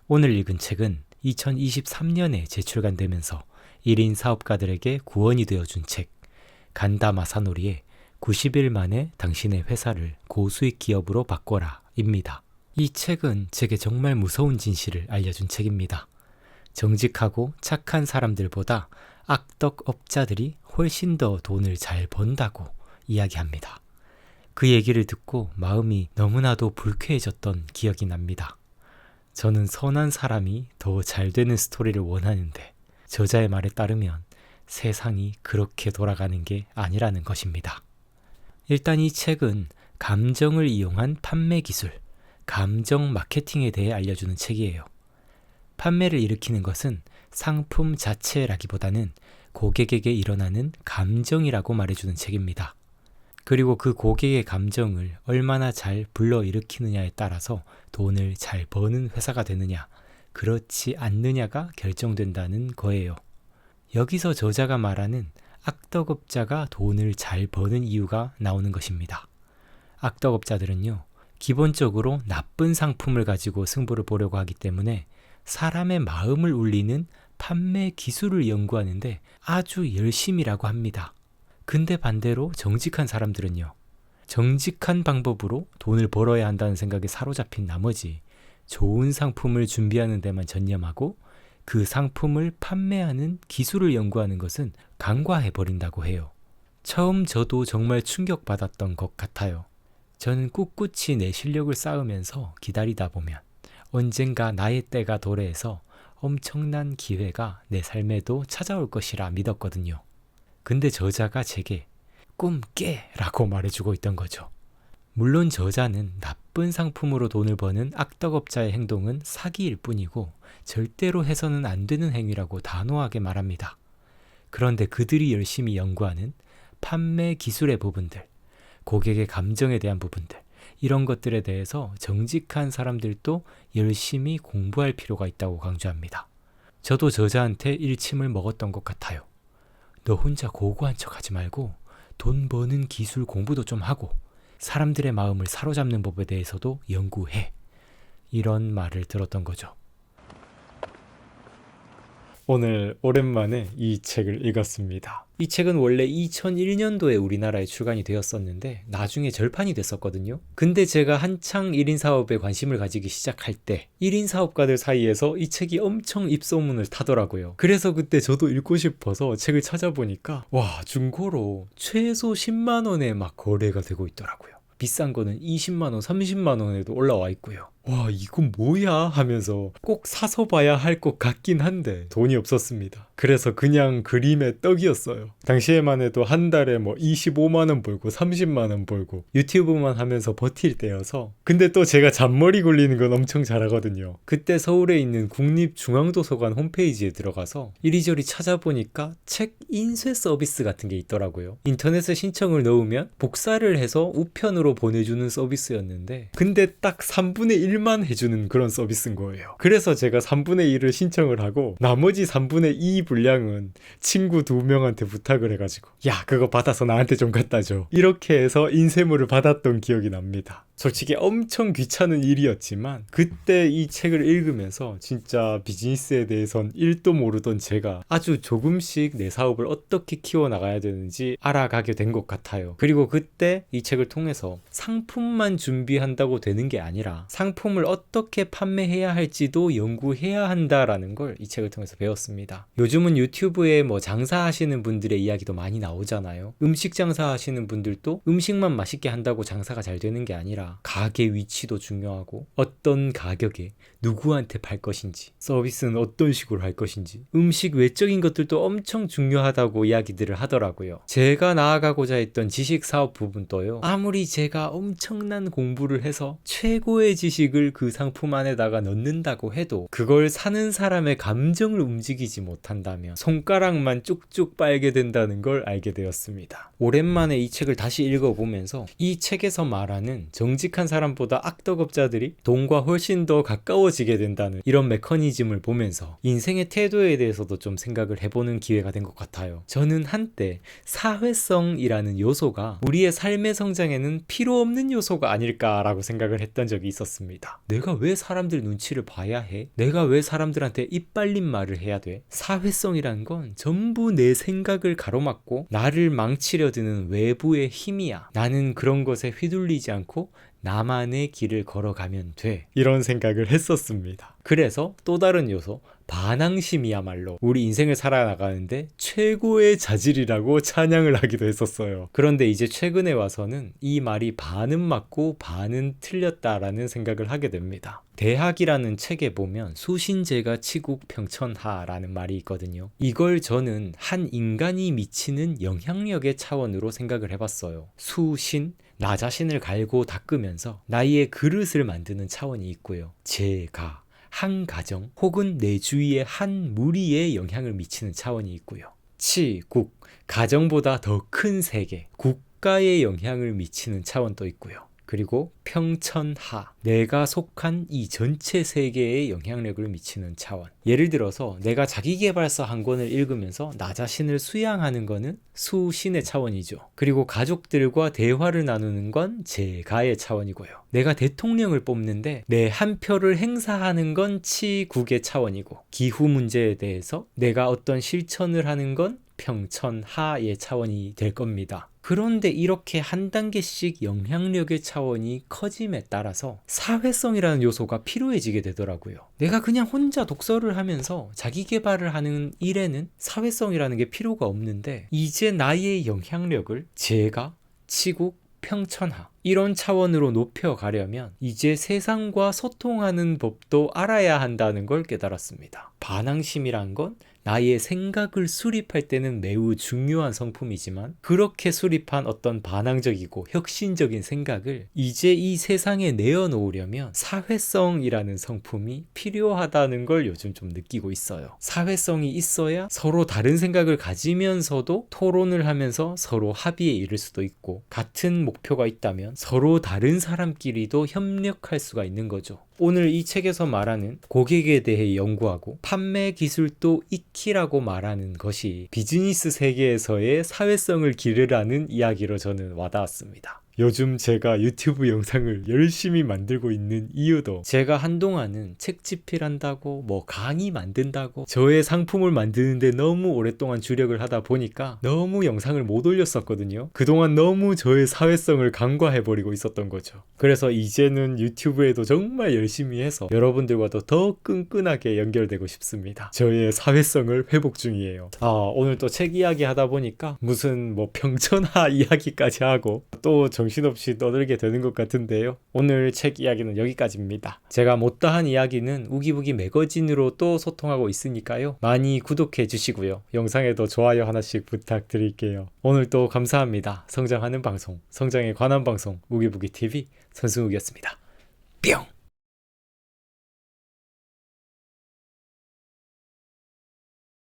오늘 읽은 책은 2023년에 재출간되면서 1인 사업가들에게 구원이 되어준 책 간다 마사노리의 90일 만에 당신의 회사를 고수익 기업으로 바꿔라 입니다. 이 책은 제게 정말 무서운 진실을 알려준 책입니다. 정직하고 착한 사람들보다 악덕업자들이 훨씬 더 돈을 잘 번다고 이야기합니다. 그 얘기를 듣고 마음이 너무나도 불쾌해졌던 기억이 납니다. 저는 선한 사람이 더 잘 되는 스토리를 원하는데 저자의 말에 따르면 세상이 그렇게 돌아가는 게 아니라는 것입니다. 일단 이 책은 감정을 이용한 판매 기술, 감정 마케팅에 대해 알려주는 책이에요. 판매를 일으키는 것은 상품 자체라기보다는 고객에게 일어나는 감정이라고 말해주는 책입니다. 그리고 그 고객의 감정을 얼마나 잘 불러일으키느냐에 따라서 돈을 잘 버는 회사가 되느냐, 그렇지 않느냐가 결정된다는 거예요. 여기서 저자가 말하는 악덕업자가 돈을 잘 버는 이유가 나오는 것입니다. 악덕업자들은요, 기본적으로 나쁜 상품을 가지고 승부를 보려고 하기 때문에 사람의 마음을 울리는 판매 기술을 연구하는데 아주 열심이라고 합니다. 근데 반대로 정직한 사람들은요, 정직한 방법으로 돈을 벌어야 한다는 생각에 사로잡힌 나머지 좋은 상품을 준비하는 데만 전념하고 그 상품을 판매하는 기술을 연구하는 것은 간과해버린다고 해요. 처음 저도 정말 충격받았던 것 같아요. 저는 꿋꿋이 내 실력을 쌓으면서 기다리다 보면 언젠가 나의 때가 도래해서 엄청난 기회가 내 삶에도 찾아올 것이라 믿었거든요. 근데 저자가 제게 꿈 깨라고 말해주고 있던 거죠. 물론 저자는 나쁜 상품으로 돈을 버는 악덕업자의 행동은 사기일 뿐이고 절대로 해서는 안 되는 행위라고 단호하게 말합니다. 그런데 그들이 열심히 연구하는 판매 기술의 부분들, 고객의 감정에 대한 부분들, 이런 것들에 대해서 정직한 사람들도 열심히 공부할 필요가 있다고 강조합니다. 저도 저자한테 일침을 먹었던 것 같아요. 너 혼자 고고한 척 하지 말고 돈 버는 기술 공부도 좀 하고 사람들의 마음을 사로잡는 법에 대해서도 연구해. 이런 말을 들었던 거죠. 오늘 오랜만에 이 책을 읽었습니다. 이 책은 원래 2001년도에 우리나라에 출간이 되었었는데 나중에 절판이 됐었거든요. 근데 제가 한창 1인 사업에 관심을 가지기 시작할 때 1인 사업가들 사이에서 이 책이 엄청 입소문을 타더라고요. 그래서 그때 저도 읽고 싶어서 책을 찾아보니까 와, 중고로 최소 10만 원에 막 거래가 되고 있더라고요. 비싼 거는 20만 원, 30만 원에도 올라와 있고요. 와, 이건 뭐야 하면서 꼭 사서 봐야 할 것 같긴 한데 돈이 없었습니다. 그래서 그냥 그림의 떡이었어요. 당시에만 해도 한 달에 뭐 25만 원 벌고 30만 원 벌고 유튜브만 하면서 버틸 때여서. 근데 또 제가 잔머리 굴리는 건 엄청 잘하거든요. 그때 서울에 있는 국립중앙도서관 홈페이지에 들어가서 이리저리 찾아보니까 책 인쇄 서비스 같은 게 있더라고요. 인터넷에 신청을 넣으면 복사를 해서 우편으로 보내주는 서비스였는데 근데 딱 3분의 1만 해주는 그런 서비스인 거예요. 그래서 제가 3분의 1을 신청을 하고 나머지 3분의 2 분량은 친구 2명한테 부탁을 해가지고 야, 그거 받아서 나한테 좀 갖다 줘. 이렇게 해서 인쇄물을 받았던 기억이 납니다. 솔직히 엄청 귀찮은 일이었지만 그때 이 책을 읽으면서 진짜 비즈니스에 대해선 1도 모르던 제가 아주 조금씩 내 사업을 어떻게 키워나가야 되는지 알아가게 된 것 같아요. 그리고 그때 이 책을 통해서 상품만 준비한다고 되는 게 아니라 상품을 어떻게 판매해야 할지도 연구해야 한다라는 걸 이 책을 통해서 배웠습니다. 요즘은 유튜브에 뭐 장사하시는 분들의 이야기도 많이 나오잖아요. 음식 장사하시는 분들도 음식만 맛있게 한다고 장사가 잘 되는 게 아니라 가게 위치도 중요하고 어떤 가격에 누구한테 팔 것인지 서비스는 어떤 식으로 할 것인지 음식 외적인 것들도 엄청 중요하다고 이야기들을 하더라고요. 제가 나아가고자 했던 지식 사업 부분도요, 아무리 제가 엄청난 공부를 해서 최고의 지식을 그 상품 안에다가 넣는다고 해도 그걸 사는 사람의 감정을 움직이지 못한다면 손가락만 쭉쭉 빨게 된다는 걸 알게 되었습니다. 오랜만에 이 책을 다시 읽어보면서 이 책에서 말하는 정직한 사람보다 악덕업자들이 돈과 훨씬 더 가까워지게 된다는 이런 메커니즘을 보면서 인생의 태도에 대해서도 좀 생각을 해보는 기회가 된 것 같아요. 저는 한때 사회성이라는 요소가 우리의 삶의 성장에는 필요 없는 요소가 아닐까라고 생각을 했던 적이 있었습니다. 내가 왜 사람들 눈치를 봐야 해? 내가 왜 사람들한테 입 빨린 말을 해야 돼? 사회성이란 건 전부 내 생각을 가로막고 나를 망치려 드는 외부의 힘이야. 나는 그런 것에 휘둘리지 않고 나만의 길을 걸어가면 돼. 이런 생각을 했었습니다. 그래서 또 다른 요소, 반항심이야말로 우리 인생을 살아나가는데 최고의 자질이라고 찬양을 하기도 했었어요. 그런데 이제 최근에 와서는 이 말이 반은 맞고 반은 틀렸다라는 생각을 하게 됩니다. 대학이라는 책에 보면 수신제가 치국평천하라는 말이 있거든요. 이걸 저는 한 인간이 미치는 영향력의 차원으로 생각을 해봤어요. 수신, 나 자신을 갈고 닦으면서 나의 그릇을 만드는 차원이 있고요. 제가, 한 가정 혹은 내 주위의 한 무리에 영향을 미치는 차원이 있고요. 치국, 가정보다 더 큰 세계, 국가에 영향을 미치는 차원도 있고요. 그리고 평천하, 내가 속한 이 전체 세계에 영향력을 미치는 차원. 예를 들어서 내가 자기계발서 한 권을 읽으면서 나 자신을 수양하는 거는 수신의 차원이죠. 그리고 가족들과 대화를 나누는 건 제가의 차원이고요. 내가 대통령을 뽑는데 내 한 표를 행사하는 건 치국의 차원이고, 기후 문제에 대해서 내가 어떤 실천을 하는 건 평천하의 차원이 될 겁니다. 그런데 이렇게 한 단계씩 영향력의 차원이 커짐에 따라서 사회성이라는 요소가 필요해지게 되더라고요. 내가 그냥 혼자 독서를 하면서 자기 개발을 하는 일에는 사회성이라는 게 필요가 없는데, 이제 나의 영향력을 제가, 치국, 평천하 이런 차원으로 높여가려면 이제 세상과 소통하는 법도 알아야 한다는 걸 깨달았습니다. 반항심이란 건 나의 생각을 수립할 때는 매우 중요한 성품이지만, 그렇게 수립한 어떤 반항적이고 혁신적인 생각을 이제 이 세상에 내어놓으려면 사회성이라는 성품이 필요하다는 걸 요즘 좀 느끼고 있어요. 사회성이 있어야 서로 다른 생각을 가지면서도 토론을 하면서 서로 합의에 이를 수도 있고, 같은 목표가 있다면 서로 다른 사람끼리도 협력할 수가 있는 거죠. 오늘 이 책에서 말하는 고객에 대해 연구하고 판매 기술도 익히라고 말하는 것이 비즈니스 세계에서의 사회성을 기르라는 이야기로 저는 와닿았습니다. 요즘 제가 유튜브 영상을 열심히 만들고 있는 이유도, 제가 한동안은 책집필한다고 뭐 강의 만든다고 저의 상품을 만드는데 너무 오랫동안 주력을 하다 보니까 너무 영상을 못 올렸었거든요. 그동안 너무 저의 사회성을 간과해버리고 있었던 거죠. 그래서 이제는 유튜브에도 정말 열심히 해서 여러분들과도 더 끈끈하게 연결되고 싶습니다. 저의 사회성을 회복 중이에요. 오늘 또 책 이야기 하다 보니까 무슨 뭐 평천하 이야기까지 하고 또 정신없이 떠들게 되는 것 같은데요. 오늘 책 이야기는 여기까지입니다. 제가 못다한 이야기는 우기부기 매거진으로 또 소통하고 있으니까요. 많이 구독해 주시고요. 영상에도 좋아요 하나씩 부탁드릴게요. 오늘 또 감사합니다. 성장하는 방송, 성장에 관한 방송 우기부기TV 선승욱이었습니다. 뿅!